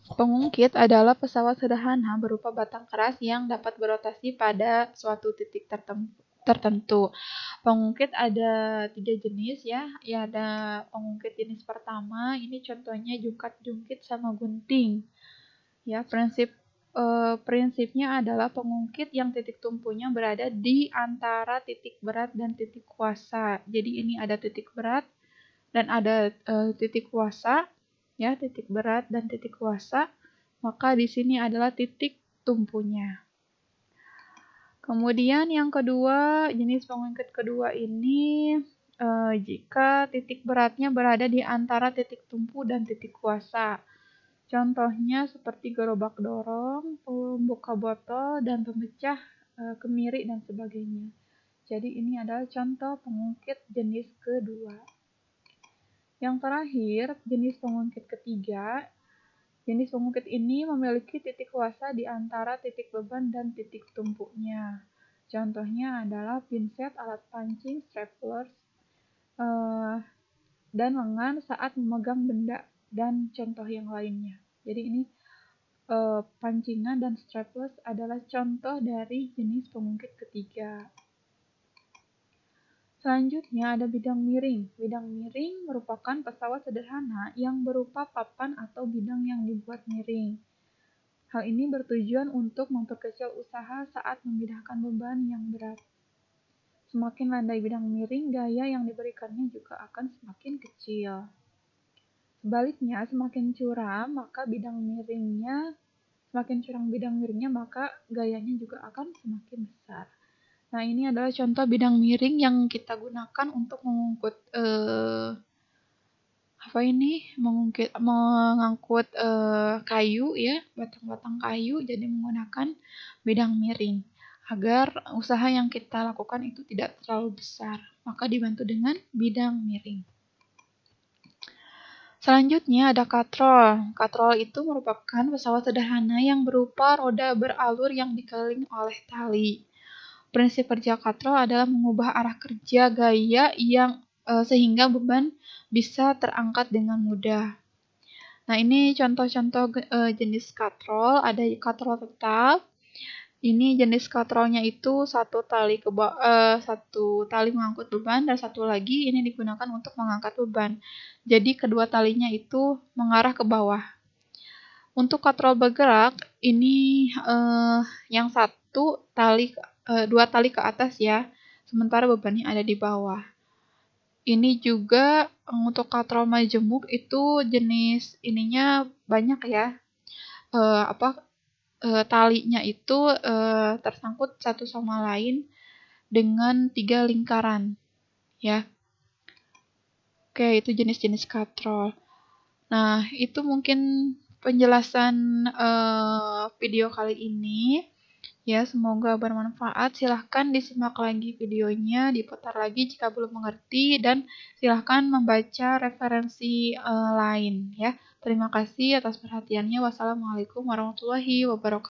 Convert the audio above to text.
Pengungkit adalah pesawat sederhana berupa batang keras yang dapat berotasi pada suatu titik tertentu. Pengungkit ada 3 jenis ya. Ya ada pengungkit jenis pertama, ini contohnya jungkat-jungkit sama gunting. Ya, prinsipnya adalah pengungkit yang titik tumpunya berada di antara titik berat dan titik kuasa. Jadi ini ada titik berat dan ada titik kuasa, ya, titik berat dan titik kuasa. Maka di sini adalah titik tumpunya. Kemudian yang kedua, jenis pengungkit kedua ini jika titik beratnya berada di antara titik tumpu dan titik kuasa. Contohnya seperti gerobak dorong, pembuka botol, dan pemecah kemiri dan sebagainya. Jadi ini adalah contoh pengungkit jenis kedua. Yang terakhir, jenis pengungkit ketiga. Jenis pengungkit ini memiliki titik kuasa di antara titik beban dan titik tumpuknya. Contohnya adalah pinset, alat pancing, straplers, dan lengan saat memegang benda, dan contoh yang lainnya. Jadi ini pancingan dan strapless adalah contoh dari jenis pengungkit ketiga. Selanjutnya ada bidang miring. Bidang miring merupakan pesawat sederhana yang berupa papan atau bidang yang dibuat miring. Hal ini bertujuan untuk memperkecil usaha saat memindahkan beban yang berat. Semakin landai bidang miring, gaya yang diberikannya juga akan semakin kecil. Sebaliknya, semakin curam bidang miringnya, maka gayanya juga akan semakin besar. Nah, ini adalah contoh bidang miring yang kita gunakan untuk mengangkut kayu ya, batang-batang kayu. Jadi menggunakan bidang miring agar usaha yang kita lakukan itu tidak terlalu besar. Maka dibantu dengan bidang miring. Selanjutnya ada katrol. Katrol itu merupakan pesawat sederhana yang berupa roda beralur yang dikelilingi oleh tali. Prinsip kerja katrol adalah mengubah arah kerja gaya yang sehingga beban bisa terangkat dengan mudah. Nah, ini contoh-contoh jenis katrol. Ada katrol tetap. Ini jenis katrolnya itu satu tali mengangkut beban dan satu lagi ini digunakan untuk mengangkat beban. Jadi kedua talinya itu mengarah ke bawah. Untuk katrol bergerak ini yang satu dua tali ke atas ya, sementara bebannya ada di bawah. Ini juga untuk katrol majemuk itu jenis ininya banyak ya. Talinya itu tersangkut satu sama lain dengan 3 lingkaran ya. Oke, itu jenis-jenis katrol. Nah, itu mungkin penjelasan video kali ini. Ya, semoga bermanfaat. Silahkan disimak lagi videonya, diputar lagi jika belum mengerti, dan silahkan membaca referensi lain ya. Terima kasih atas perhatiannya. Wassalamualaikum warahmatullahi wabarakatuh.